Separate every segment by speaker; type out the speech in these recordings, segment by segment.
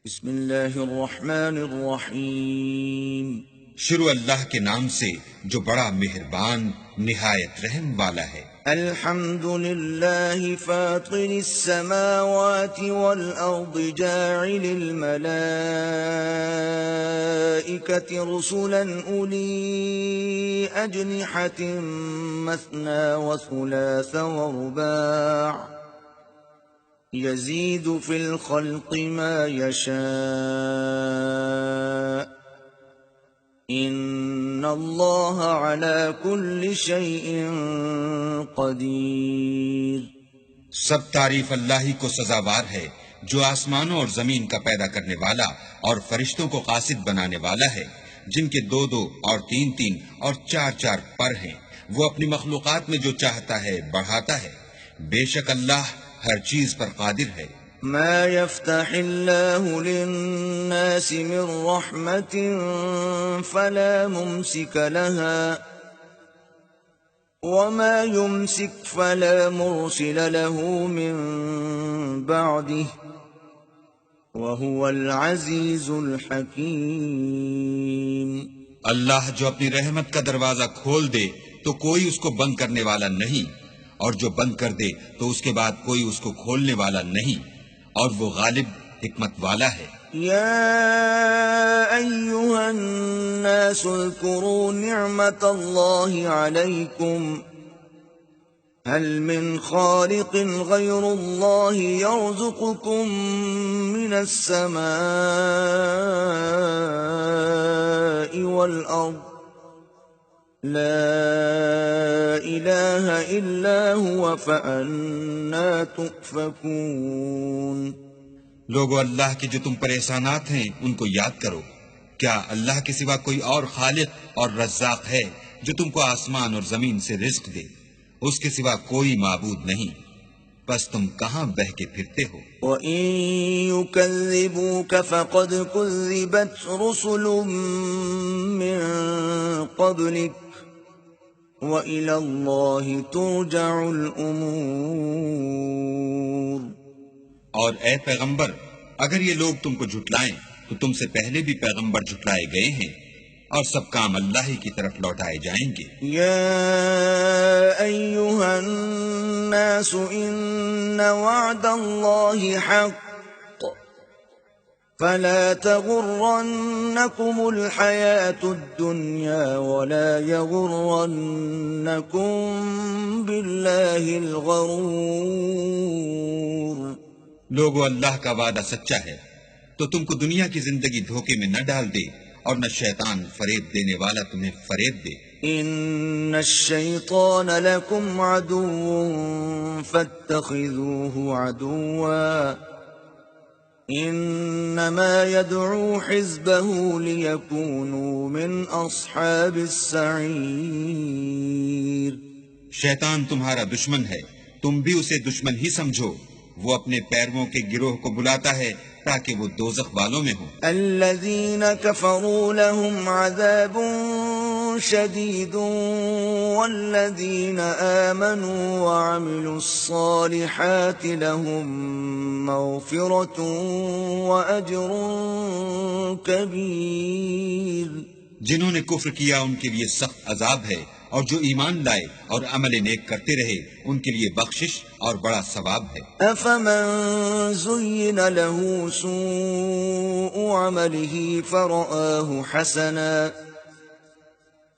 Speaker 1: بسم اللہ الرحمن الرحیم۔
Speaker 2: شروع اللہ کے نام سے جو بڑا مہربان نہایت رحم والا ہے۔
Speaker 1: الحمد للہ فاطر السماوات والارض جاعل الملائکة رسلا اولی اجنحة مثنى وثلاث ورباع يزيد في الخلق ما يشاء إن الله على كل شيء قدير۔
Speaker 2: سب تعریف اللہ ہی کو سزاوار ہے جو آسمانوں اور زمین کا پیدا کرنے والا اور فرشتوں کو قاصد بنانے والا ہے، جن کے دو دو اور تین تین اور چار چار پر ہیں۔ وہ اپنی مخلوقات میں جو چاہتا ہے بڑھاتا ہے، بے شک اللہ ہر چیز پر قادر ہے۔
Speaker 1: ما يفتح الله للناس من رحمة فلا ممسك لها وما يمسك فلا مرسل له من بعده وهو العزيز الحكيم۔
Speaker 2: اللہ جو اپنی رحمت کا دروازہ کھول دے تو کوئی اس کو بند کرنے والا نہیں، اور جو بند کر دے تو اس کے بعد کوئی اس کو کھولنے والا نہیں، اور وہ غالب حکمت والا ہے۔
Speaker 1: یا ایہا الناس اذکروا نعمت اللہ علیکم هل من خالق غیر اللہ یرزقکم من السماء والارض لا الہ الا هو فأنا تؤفکون۔
Speaker 2: لوگو، اللہ کے جو تم پر احسانات ہیں ان کو یاد کرو۔ کیا اللہ کے سوا کوئی اور خالق اور رزاق ہے جو تم کو آسمان اور زمین سے رزق دے؟ اس کے سوا کوئی معبود نہیں، بس تم کہاں بہ کے پھرتے ہو؟
Speaker 1: وَإِن يُكَذِّبُوكَ فَقَدْ كُذِّبَتْ رُسُلٌ مِّن قَبْلِكَ وَإِلَى اللَّهِ تُرْجَعُ الْأُمُورُ۔
Speaker 2: اور اے پیغمبر، اگر یہ لوگ تم کو جھٹلائیں تو تم سے پہلے بھی پیغمبر جھٹلائے گئے ہیں، اور سب کام اللہ ہی کی طرف لوٹائے جائیں گے۔
Speaker 1: یا ایہا الناس ان وعد اللہ حق فلا تغرنکم الحیاة الدنیا ولا یغرنکم باللہ الغرور۔
Speaker 2: لوگو، اللہ کا وعدہ سچا ہے، تو تم کو دنیا کی زندگی دھوکے میں نہ ڈال دے، اور نہ شیطان فریب دینے والا تمہیں فریب دے۔
Speaker 1: ان الشیطان لکم عدو فاتخذوه عدوا انما يدعو حزبه ليكونوا من اصحاب السعیر۔
Speaker 2: شیطان تمہارا دشمن ہے، تم بھی اسے دشمن ہی سمجھو۔ وہ اپنے پیرووں کے گروہ کو بلاتا ہے تاکہ وہ دوزخ والوں میں ہوں۔
Speaker 1: الذین کفروا لهم عذاب شدید والذین آمنوا وعملوا الصالحات لهم مغفرة وأجر کبیر۔
Speaker 2: جنہوں نے کفر کیا ان کے لیے سخت عذاب ہے، اور جو ایمان لائے اور عمل نیک کرتے رہے ان کے لیے بخشش اور بڑا ثواب ہے۔
Speaker 1: افمن زین له سوء عمله فرآه حسنا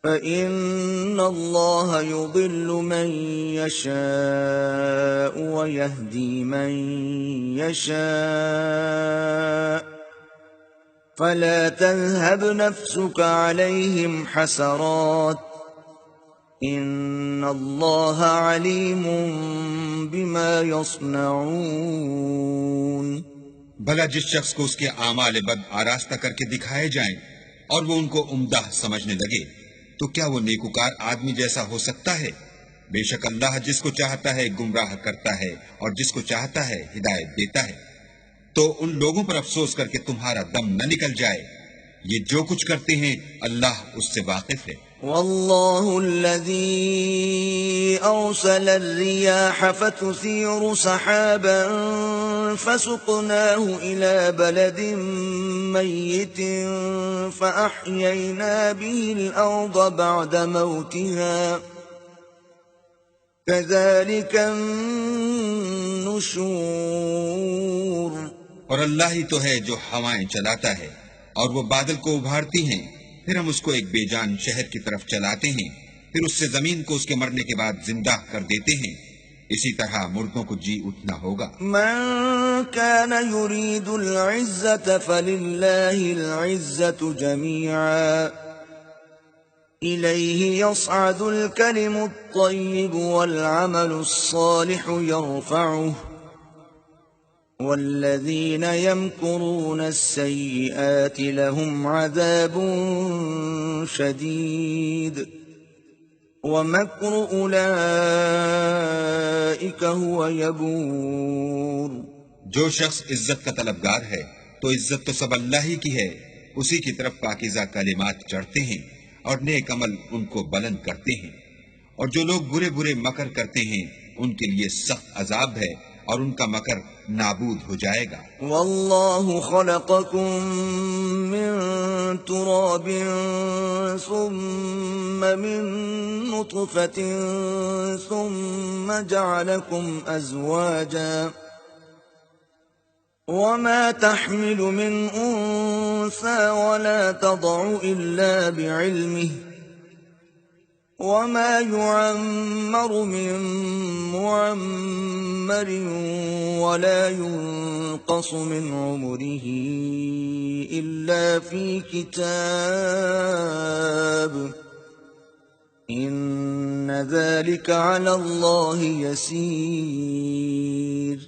Speaker 1: فإن الله يضل من يشاء ويهدي من يشاء فلا تذهب نفسك عليهم حسرات ان اللہ علیم بما یصنعون۔
Speaker 2: بھلا جس شخص کو اس کے اعمال بد آراستہ کر کے دکھائے جائیں اور وہ ان کو عمدہ سمجھنے لگے تو کیا وہ نیکوکار آدمی جیسا ہو سکتا ہے؟ بے شک اللہ جس کو چاہتا ہے گمراہ کرتا ہے اور جس کو چاہتا ہے ہدایت دیتا ہے۔ تو ان لوگوں پر افسوس کر کے تمہارا دم نہ نکل جائے، یہ جو کچھ کرتے ہیں اللہ اس سے واقف ہے۔
Speaker 1: والله الذي أرسل الرياح فتثير سحابا فسقناه إلى بلد ميت فأحيينا به الأرض بعد موتها كذلك النشور.
Speaker 2: اور اللہ ہی تو ہے جو ہوائیں چلاتا ہے اور وہ بادل کو ابھارتی ہیں، پھر ہم اس کو ایک بے جان شہر کی طرف چلاتے ہیں، پھر اس سے زمین کو اس کے مرنے کے بعد زندہ کر دیتے ہیں. اسی طرح مردوں کو جی اٹھنا ہوگا.
Speaker 1: من كان يريد العزة فلله العزة جميعا إليه يصعد الكلم الطيب والعمل الصالح يرفعه والذين يمكرون السيئات لهم عذاب شديد ومكر أولئك هو يبور.
Speaker 2: جو شخص عزت کا طلبگار ہے تو عزت تو سب اللہ ہی کی ہے، اسی کی طرف پاکیزہ کلمات چڑھتے ہیں اور نیک عمل ان کو بلند کرتے ہیں، اور جو لوگ برے برے مکر کرتے ہیں ان کے لیے سخت عذاب ہے اور ان کا مکر نابود ہو جائے گا.
Speaker 1: والله خلقكم من تراب ثم من نطفة ثم جعلكم أزواجا وما تحمل من أنثى ولا تضع إلا بعلمه وما يعمر من معمر ولا ينقص من عمره إلا في كتاب إن ذلك على الله يسير.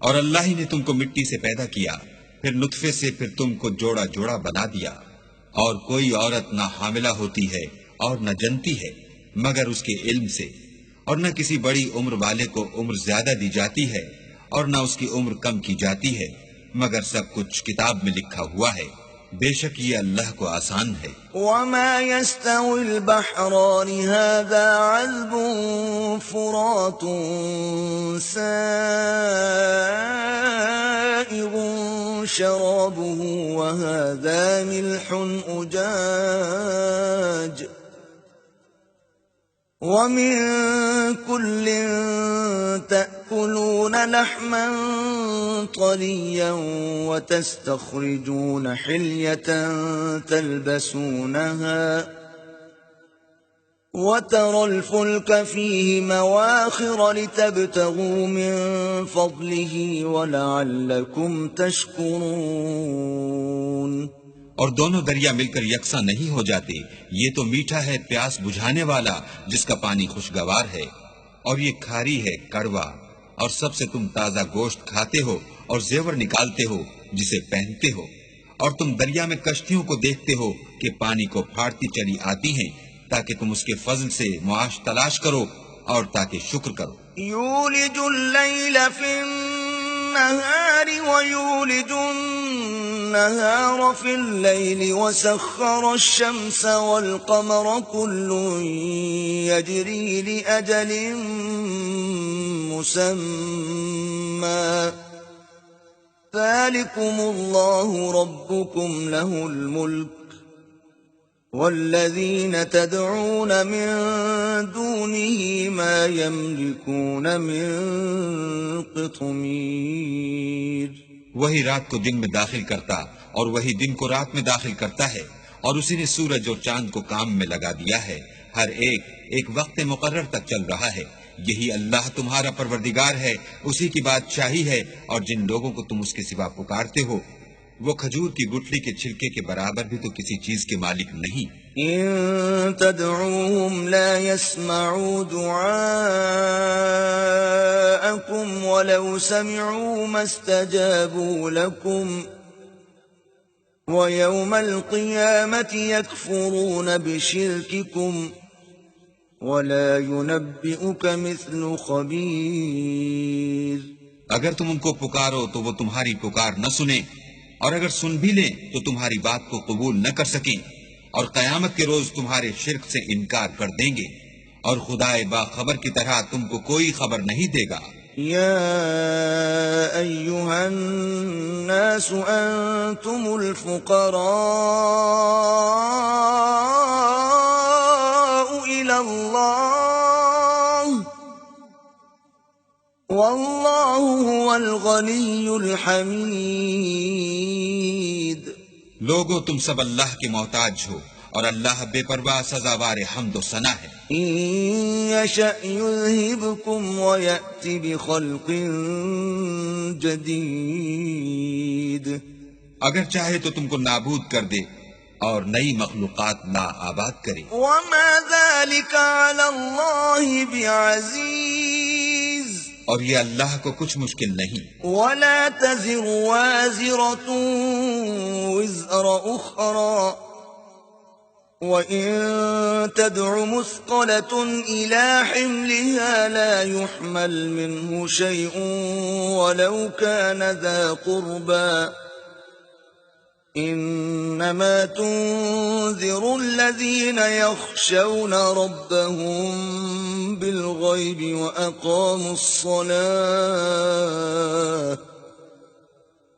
Speaker 2: اور اللہ ہی نے تم کو مٹی سے پیدا کیا، پھر نطفے سے، پھر تم کو جوڑا جوڑا بنا دیا، اور کوئی عورت نہ حاملہ ہوتی ہے اور نہ جنتی ہے مگر اس کے علم سے، اور نہ کسی بڑی عمر والے کو عمر زیادہ دی جاتی ہے اور نہ اس کی عمر کم کی جاتی ہے، مگر سب کچھ کتاب میں لکھا ہوا ہے. بے شک یہ اللہ کو آسان ہے.
Speaker 1: وما يستوي البحران هذا عذب فرات سائغ شرابه وهذا ملح أجاج ومن كل تأكلون لحما طريا وتستخرجون حلية تلبسونها وترى الفلك فيه مواخر لتبتغوا من فضله ولعلكم تشكرون.
Speaker 2: اور دونوں دریا مل کر یکساں نہیں ہو جاتے، یہ تو میٹھا ہے پیاس بجھانے والا جس کا پانی خوشگوار ہے، اور یہ کھاری ہے کڑوا، اور سب سے تم تازہ گوشت کھاتے ہو اور زیور نکالتے ہو جسے پہنتے ہو، اور تم دریا میں کشتیوں کو دیکھتے ہو کہ پانی کو پھاڑتی چلی آتی ہیں تاکہ تم اس کے فضل سے معاش تلاش کرو اور تاکہ شکر کرو.
Speaker 1: یولج اللیل فی النہار ویولج النهار في الليل وسخر الشمس والقمر كل يجري لأجل مسمى ذلكم الله ربكم له الملك والذين تدعون من دونه ما يملكون من قطمير.
Speaker 2: وہی رات کو دن میں داخل کرتا اور وہی دن کو رات میں داخل کرتا ہے، اور اسی نے سورج اور چاند کو کام میں لگا دیا ہے، ہر ایک ایک وقت مقرر تک چل رہا ہے. یہی اللہ تمہارا پروردگار ہے، اسی کی بادشاہی ہے، اور جن لوگوں کو تم اس کے سوا پکارتے ہو وہ کھجور کی گٹھلی کے چھلکے کے برابر بھی تو کسی چیز کے مالک نہیں.
Speaker 1: ان تدعوهم لا يسمعوا دعاءكم ولو سمعوا ما استجابوا لكم ويوم القيامة يكفرون بشرككم ولا ينبئك مثل خبير.
Speaker 2: اگر تم ان کو پکارو تو وہ تمہاری پکار نہ سنیں، اور اگر سن بھی لیں تو تمہاری بات کو قبول نہ کر سکیں، اور قیامت کے روز تمہارے شرک سے انکار کر دیں گے، اور خدائے باخبر کی طرح تم کو کوئی خبر نہیں دے گا۔
Speaker 1: يا أيها الناس أنتم الفقراء إلى الله والله هو الغني الحميد۔
Speaker 2: لوگو تم سب اللہ کے محتاج ہو، اور اللہ بے پرواہ سزاوار حمد و ثنا ہے۔
Speaker 1: إن يشأ يذهبكم ويأت بخلق جديد۔
Speaker 2: اگر چاہے تو تم کو نابود کر دے اور نئی مخلوقات لا آباد کرے۔
Speaker 1: وما ذلك على الله بعزيز۔
Speaker 2: اور یہ اللہ کو کچھ مشکل نہیں۔
Speaker 1: ولا تزر وازرة وزر أخرى وإن تدع مثقلة إلى حملها لا يحمل منه شيء ولو كان ذا قربى إنما تنذر الذين يخشون ربهم بالغيب وأقاموا الصلاة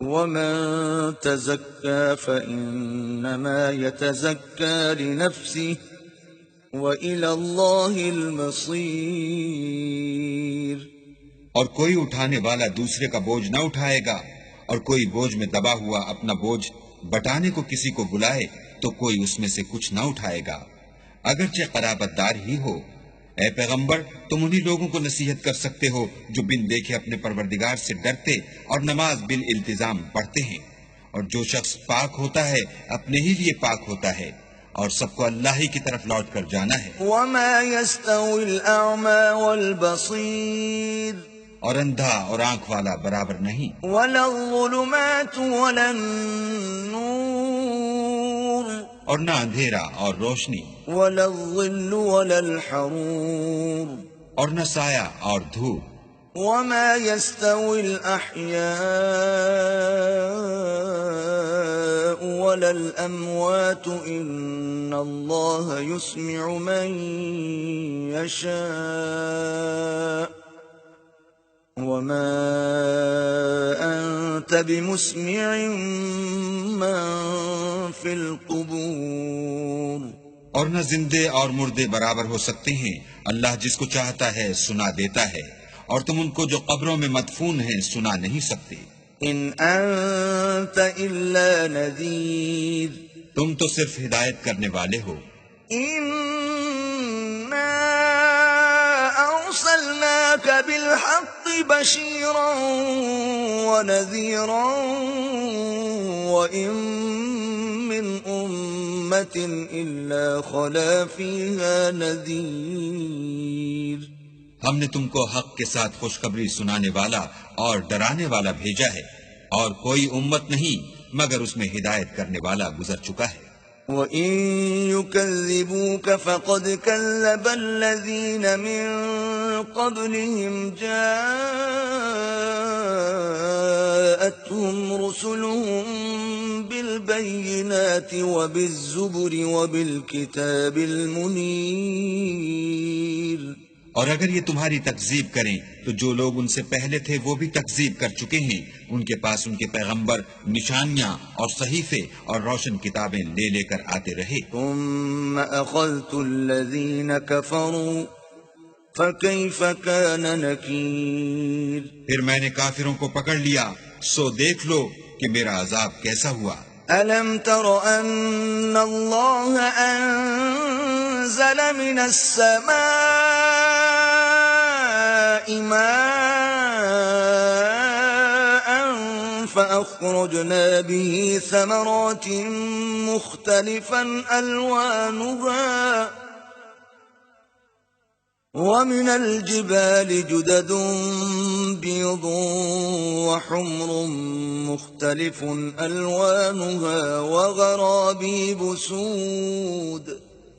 Speaker 1: ومن تزكى فإنما يتزكى لنفسه وإلى الله المصير۔
Speaker 2: اور کوئی اٹھانے والا دوسرے کا بوجھ نہ اٹھائے گا، اور کوئی بوجھ میں دبا ہوا اپنا بوجھ بٹانے کو کسی کو بلائے تو کوئی اس میں سے کچھ نہ اٹھائے گا، اگرچہ قرابت دار ہی ہو۔ اے پیغمبر، تم انہی لوگوں کو نصیحت کر سکتے ہو جو بن دیکھے اپنے پروردگار سے ڈرتے اور نماز بالالتزام پڑھتے ہیں، اور جو شخص پاک ہوتا ہے اپنے ہی لیے پاک ہوتا ہے، اور سب کو اللہ ہی کی طرف لوٹ کر جانا ہے۔
Speaker 1: وما يستوي الأعمى والبصير۔
Speaker 2: اور اندھا اور آنکھ والا برابر نہیں۔
Speaker 1: ولا الظلمات ولا النور۔
Speaker 2: اور نہ اندھیرا اور روشنی۔
Speaker 1: ولا الظل ولا الحرور۔
Speaker 2: اور نہ سایہ اور دھوپ۔
Speaker 1: وما يستوي الأحياء ولا الأموات إن الله يسمع من يشاء وما أنت بمسمع من في القبور۔
Speaker 2: اور نہ زندے اور مردے برابر ہو سکتے ہیں، اللہ جس کو چاہتا ہے سنا دیتا ہے، اور تم ان کو جو قبروں میں مدفون ہیں سنا نہیں سکتے۔
Speaker 1: إن أنت إلا نذير۔
Speaker 2: تم تو صرف ہدایت کرنے والے ہو۔
Speaker 1: إنا أرسلناك بالحق بشيرا ونذيرا وإن من أمة إلا خلا فيها نذير۔
Speaker 2: ہم نے تم کو حق کے ساتھ خوشخبری سنانے والا اور ڈرانے والا بھیجا ہے، اور کوئی امت نہیں مگر اس میں ہدایت کرنے والا گزر چکا ہے۔
Speaker 1: وَإِن يُكَذِّبُوكَ فَقَدْ كَذَّبَ الَّذِينَ مِن قَبْلِهِمْ جَاءَتْهُمْ رُسُلُهُم بِالْبَيِّنَاتِ وَبِالزُّبُرِ وَبِالْكِتَابِ الْمُنِيرِ۔
Speaker 2: اور اگر یہ تمہاری تکذیب کریں تو جو لوگ ان سے پہلے تھے وہ بھی تکذیب کر چکے ہیں، ان کے پاس ان کے پیغمبر نشانیاں اور صحیفے اور روشن کتابیں لے لے کر آتے رہے۔
Speaker 1: ثم أخذت الذين كفروا فكيف كان نكير۔
Speaker 2: پھر میں نے کافروں کو پکڑ لیا، سو دیکھ لو کہ میرا عذاب کیسا ہوا۔
Speaker 1: ألم تر أن الله أنزل من السماء ماء فأخرجنا به ثمرات مختلفا ألوانها ومن الجبال جدد بيض وحمر مختلف ألوانها وغرابيب سود۔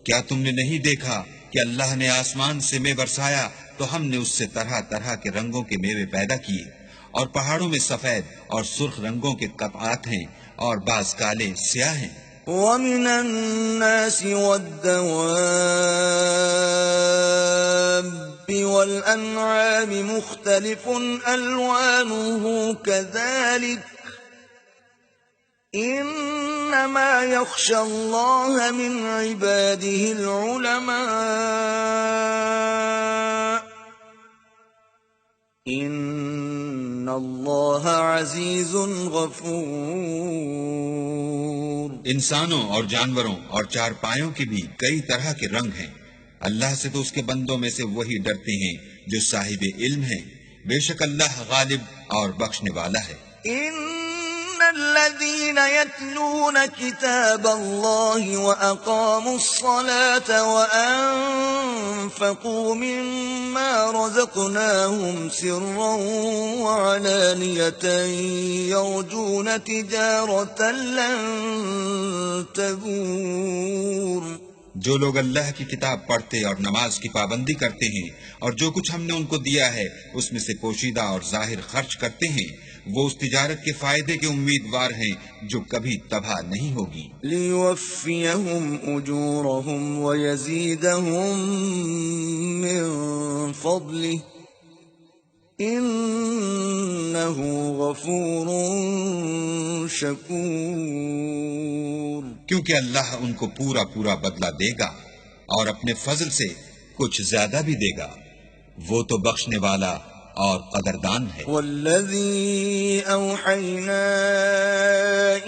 Speaker 2: کیا تم نے نہیں دیکھا کہ اللہ نے آسمان سے میں برسایا تو ہم نے اس سے طرح طرح کے رنگوں کے میوے پیدا کیے، اور پہاڑوں میں سفید اور سرخ رنگوں کے قطعات ہیں، اور بعض کالے سیاہ ہیں۔
Speaker 1: ومن الناس والدواب والأنعام مختلف ألوانه كذلك إنما يخشى الله من عباده العلماء إن الله عزيز غفور.
Speaker 2: انسانوں اور جانوروں اور چار پایوں کے بھی کئی طرح کے رنگ ہیں. اللہ سے تو اس کے بندوں میں سے وہی ڈرتے ہیں جو صاحب علم ہیں. بے شک اللہ غالب اور بخشنے والا ہے.
Speaker 1: الذين يتلون كتاب الله وأقاموا الصلاة وأنفقوا مما رزقناهم سرا وعلانية يرجون تجارة لن تبور.
Speaker 2: جو لوگ اللہ کی کتاب پڑھتے اور نماز کی پابندی کرتے ہیں اور جو کچھ ہم نے ان کو دیا ہے اس میں سے پوشیدہ اور ظاہر خرچ کرتے ہیں، وہ اس تجارت کے فائدے کے امیدوار ہیں جو کبھی تباہ نہیں ہوگی.
Speaker 1: لِيُوَفِّيَهُمْ أُجُورَهُمْ وَيَزِيدَهُمْ مِنْ فَضْلِهِ إِنَّهُ غَفُورٌ شَكُورٌ.
Speaker 2: کیونکہ اللہ ان کو پورا پورا بدلہ دے گا اور اپنے فضل سے کچھ زیادہ بھی دے گا. وہ تو بخشنے والا اور قدردان ہے.
Speaker 1: والذی اوحینا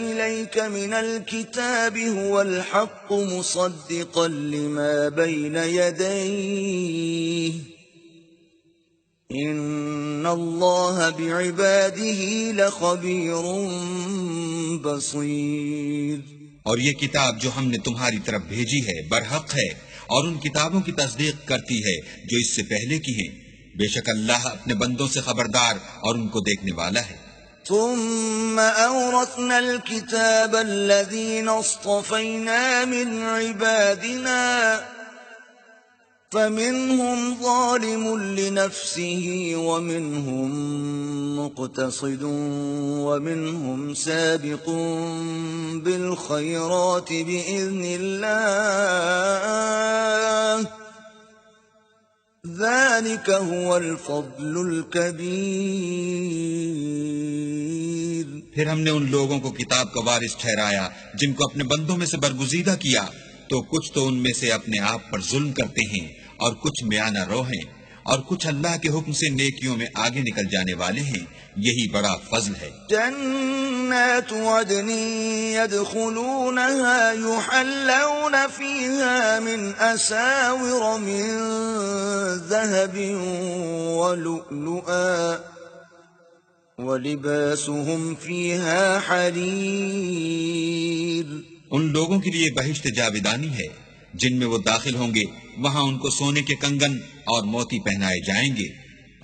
Speaker 1: الیک من الكتاب هو الحق مصدقا لما بین یدیہ ان اللہ بعباده لخبیر بصیر.
Speaker 2: اور یہ کتاب جو ہم نے تمہاری طرف بھیجی ہے برحق ہے اور ان کتابوں کی تصدیق کرتی ہے جو اس سے پہلے کی ہیں. بے شک اللہ اپنے بندوں سے خبردار اور ان کو دیکھنے والا ہے.
Speaker 1: ثم أورثنا الكتاب الذين اصطفينا من عبادنا فمنهم ظالم لنفسه ومنهم مقتصد ومنهم سابق بالخيرات بإذن الله ذلك هو الفضل الكبير.
Speaker 2: پھر ہم نے ان لوگوں کو کتاب کا وارث ٹھہرایا جن کو اپنے بندوں میں سے برگزیدہ کیا، تو کچھ تو ان میں سے اپنے آپ پر ظلم کرتے ہیں اور کچھ میانہ رو ہیں اور کچھ اللہ کے حکم سے نیکیوں میں آگے نکل جانے والے ہیں. یہی بڑا فضل ہے.
Speaker 1: جنات عدن يدخلونها يحلون فيها من أساور من ذهب ولؤلؤا ولباسهم فيها حرير.
Speaker 2: ان لوگوں کے لیے بہشت جاویدانی ہے جن میں وہ داخل ہوں گے، وہاں ان کو سونے کے کنگن اور موتی پہنائے جائیں گے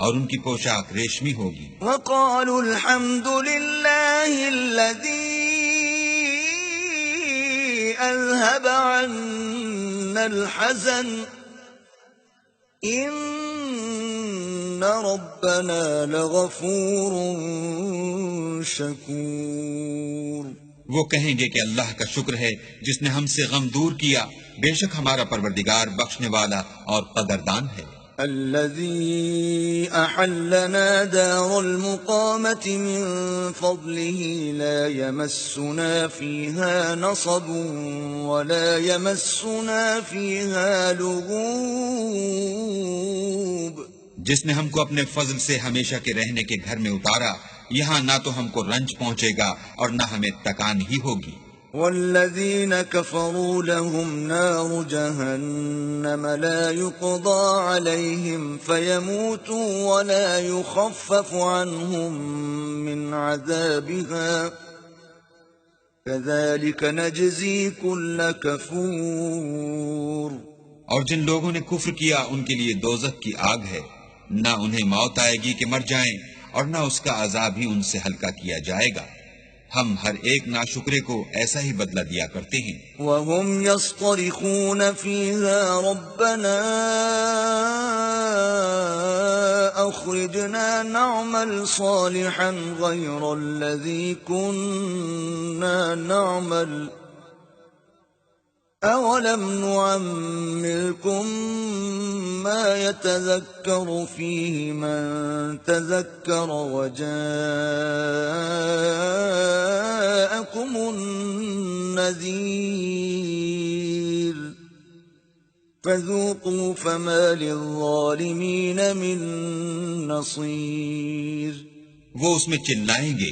Speaker 2: اور ان کی پوشاک ریشمی ہوگی.
Speaker 1: وقالوا الحمد لله الذي اذهب عنا الحزن ان ربنا لغفور شكور.
Speaker 2: وہ کہیں گے کہ اللہ کا شکر ہے جس نے ہم سے غم دور کیا، بے شک ہمارا پروردگار بخشنے والا اور قدردان ہے.
Speaker 1: الذي أحلنا دار المقامة من فضله لا يمسنا فيها نصب ولا يمسنا فيها لغوب.
Speaker 2: جس نے ہم کو اپنے فضل سے ہمیشہ کے رہنے کے گھر میں اتارا، یہاں نہ تو ہم کو رنج پہنچے گا اور نہ ہمیں تکان ہی ہوگی.
Speaker 1: والذين كفروا لهم نار جهنم لا يقضى عليهم فيموتوا ولا يخفف عنهم من عذابها كذلك نجزي كل كفور.
Speaker 2: اور جن لوگوں نے کفر کیا ان کے لیے دوزخ کی آگ ہے، نہ انہیں موت آئے گی کہ مر جائیں اور نہ اس کا عذاب ہی ان سے ہلکا کیا جائے گا. ہم ہر ایک ناشکرے کو ایسا ہی بدلہ دیا کرتے ہیں.
Speaker 1: وَهُمْ يَصْطَرِخُونَ فِيهَا رَبَّنَا أَخْرِجْنَا نَعْمَلْ صَالِحًا غَيْرَ الَّذِي كُنَّا نَعْمَلْ أَوَلَمْ نُعَمِّرْكُم مَّا يَتَذَكَّرُ فِيهِ مَن تَذَكَّرَ وَجَاءَكُمُ النَّذِيرُ فَذُوقُوا فَمَا لِلظَّالِمِينَ مِن نَّصِيرٍ۔
Speaker 2: وہ اس میں چلائیں گے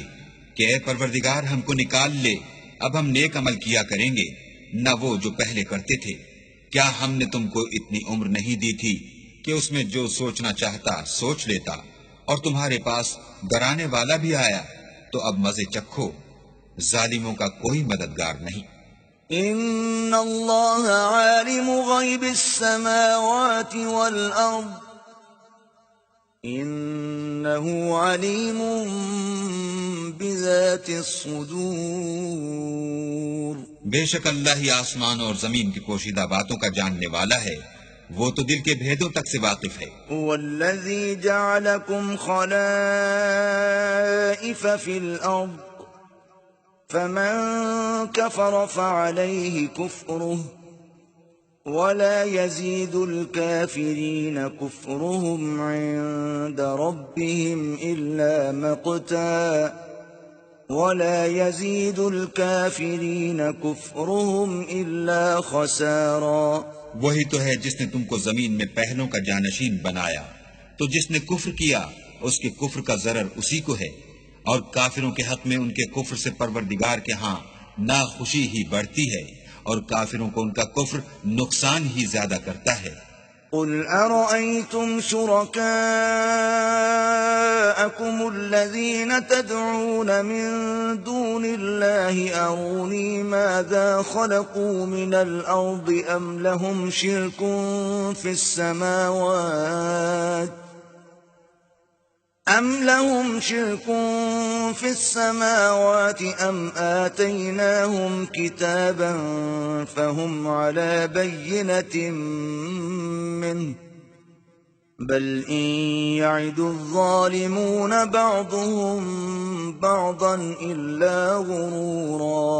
Speaker 2: کہ اے پروردگار ہم کو نکال لے، اب ہم نیک عمل کیا کریں گے نہ وہ جو پہلے کرتے تھے۔ کیا ہم نے تم کو اتنی عمر نہیں دی تھی کہ اس میں جو سوچنا چاہتا سوچ لیتا، اور تمہارے پاس ڈرانے والا بھی آیا تو اب مزے چکھو، ظالموں کا کوئی مددگار نہیں۔
Speaker 1: ان اللہ عالم غیب السماوات والارض انه علیم بذات الصدور۔
Speaker 2: بے شک اللہ ہی آسمان اور زمین کی پوشیدہ باتوں کا جاننے والا ہے، وہ تو دل کے بھیدوں تک سے واقف ہے۔
Speaker 1: والذی جعلکم خلائف فی الارض فمن كفر فعليه كفره ولا يزيد الكافرين كفرهم عند ربهم إلا مقتا ولا يزيد الكافرين كفرهم إلا خسارا۔
Speaker 2: وہی تو ہے جس نے تم کو زمین میں پہلوں کا جانشین بنایا، تو جس نے کفر کیا اس کے کفر کا ضرر اسی کو ہے، اور کافروں کے حق میں ان کے کفر سے پروردگار کے ہاں ناخوشی ہی بڑھتی ہے، اور کافروں کو ان کا کفر نقصان ہی زیادہ کرتا ہے۔
Speaker 1: قل أرأيتم شركاءكم الذين تدعون من دون الله أروني ماذا خلقوا من الأرض أم لهم شرك في السماوات أم آتيناهم كتابا فهم على بينة منه بل إن يعد الظالمون بعضهم بعضا إلا غرورا۔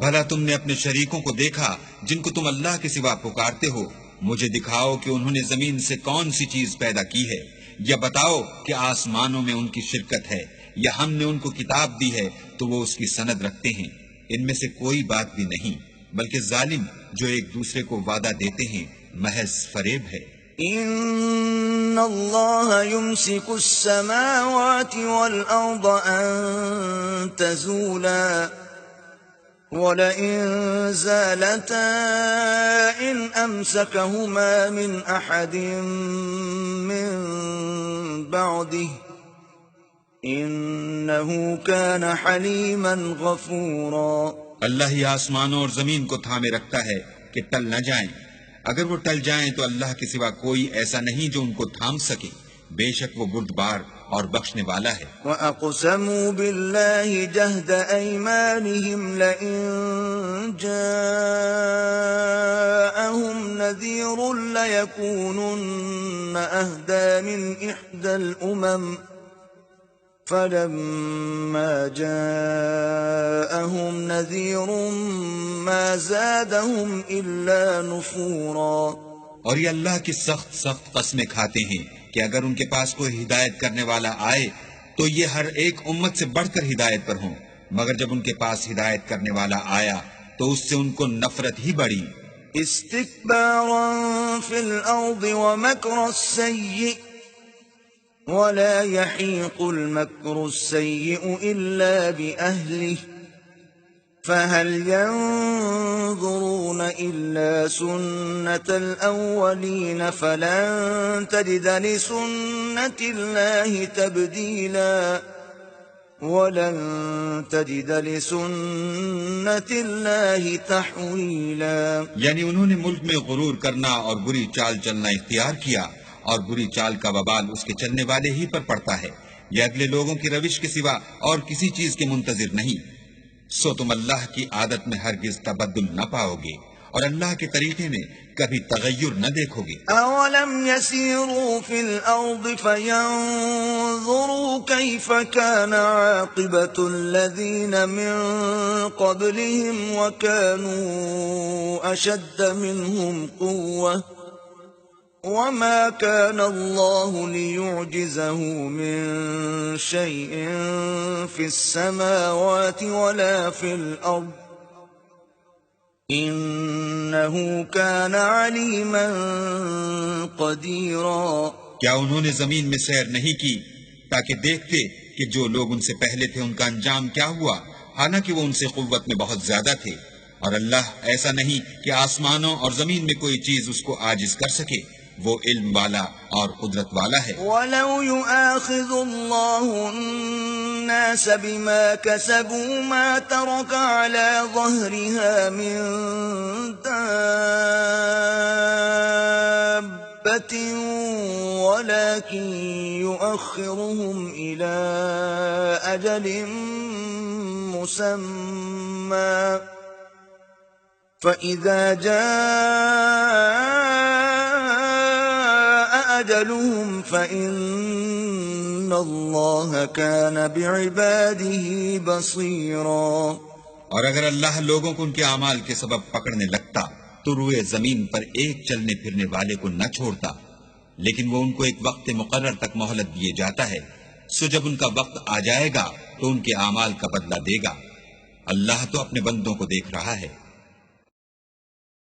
Speaker 2: بھلا تم نے اپنے شریکوں کو دیکھا جن کو تم اللہ کے سوا پکارتے ہو؟ مجھے دکھاؤ کہ انہوں نے زمین سے کون سی چیز پیدا کی ہے، یا بتاؤ کہ آسمانوں میں ان کی شرکت ہے، یا ہم نے ان کو کتاب دی ہے تو وہ اس کی سند رکھتے ہیں۔ ان میں سے کوئی بات بھی نہیں، بلکہ ظالم جو ایک دوسرے کو وعدہ دیتے ہیں محض فریب ہے۔
Speaker 1: ان اللہ یمسک السماوات والارض ان تزولا وَلَئِن زَالَتَا إِنْ أَمْسَكَهُمَا مِنْ أَحَدٍ مِّن بَعْدِهِ إِنَّهُ كَانَ حَلِيمًا غَفُورًا۔
Speaker 2: اللہ ہی آسمانوں اور زمین کو تھامے رکھتا ہے کہ ٹل نہ جائیں، اگر وہ ٹل جائیں تو اللہ کے سوا کوئی ایسا نہیں جو ان کو تھام سکے، بے شک وہ بردبار اور بخشنے والا ہے۔
Speaker 1: وَأَقْسَمُوا بِاللَّهِ جَهْدَ أَيْمَانِهِمْ لَئِن جَاءَهُمْ نَذِيرٌ لَيَكُونُنَّ أَهْدَىٰ مِنْ إِحْدَى الْأُمَمِ فَلَمَّا جَاءَهُمْ نَذِيرٌ مَا زَادَهُمْ إِلَّا نُفُورًا۔
Speaker 2: اور یہ اللہ کی سخت سخت قسمیں کھاتے ہیں کہ اگر ان کے پاس کوئی ہدایت کرنے والا آئے تو یہ ہر ایک امت سے بڑھ کر ہدایت پر ہوں، مگر جب ان کے پاس ہدایت کرنے والا آیا تو اس سے ان کو نفرت ہی بڑھی۔
Speaker 1: استکبارا فی الارض ومکر السیئ ولا يحیق المکر السیئ الا بأہلہ فهل ينظرون إلا سنة الأولين فلن تجد لسنة الله تبديلا ولن تجد لسنة الله تحويلا۔
Speaker 2: یعنی انہوں نے ملک میں غرور کرنا اور بری چال چلنا اختیار کیا، اور بری چال کا وبال اس کے چلنے والے ہی پر پڑتا ہے، یہ اگلے لوگوں کی روش کے سوا اور کسی چیز کے منتظر نہیں، سو تم اللہ کی عادت میں ہرگز تبدل نہ پاؤ گے، اور اللہ کے طریقے میں کبھی تغیر نہ دیکھو گے۔
Speaker 1: أَوَلَمْ يَسِيرُوا فِي الْأَرْضِ فَيَنظُرُوا كَيْفَ كَانَ عَاقِبَةُ الَّذِينَ مِن قَبْلِهِمْ وَكَانُوا أَشَدَّ مِنْهُمْ قُوَّةً وَمَا كَانَ اللَّهُ لِيُعْجِزَهُ مِن شَيْءٍ فِي السَّمَاوَاتِ وَلَا فِي الْأَرْضِ إِنَّهُ كَانَ عَلِيمًا قَدِيرًا۔
Speaker 2: کیا انہوں نے زمین میں سیر نہیں کی تاکہ دیکھتے کہ جو لوگ ان سے پہلے تھے ان کا انجام کیا ہوا، حالانکہ وہ ان سے قوت میں بہت زیادہ تھے، اور اللہ ایسا نہیں کہ آسمانوں اور زمین میں کوئی چیز اس کو عاجز کر سکے، وہ علم والا اور قدرت والا ہے۔
Speaker 1: وَلَوْ يُؤَاخِذُ اللَّهُ النَّاسَ بِمَا كَسَبُوا مَا تَرَكَ عَلَى ظَهْرِهَا مِن دَابَّةٍ وَلَكِن يُؤَخِّرُهُمْ إِلَى أَجَلٍ مُّسَمًّى فَإِذَا جَاءَ أَجَلُهُمْ فَإِنَّ اللَّهَ كَانَ بِعِبَادِهِ بَصِيرًا۔
Speaker 2: اور اگر اللہ لوگوں کو ان کے اعمال کے سبب پکڑنے لگتا تو روئے زمین پر ایک چلنے پھرنے والے کو نہ چھوڑتا، لیکن وہ ان کو ایک وقت مقرر تک مہلت دیے جاتا ہے، سو جب ان کا وقت آ جائے گا تو ان کے اعمال کا بدلہ دے گا۔ اللہ تو اپنے بندوں کو دیکھ رہا ہے۔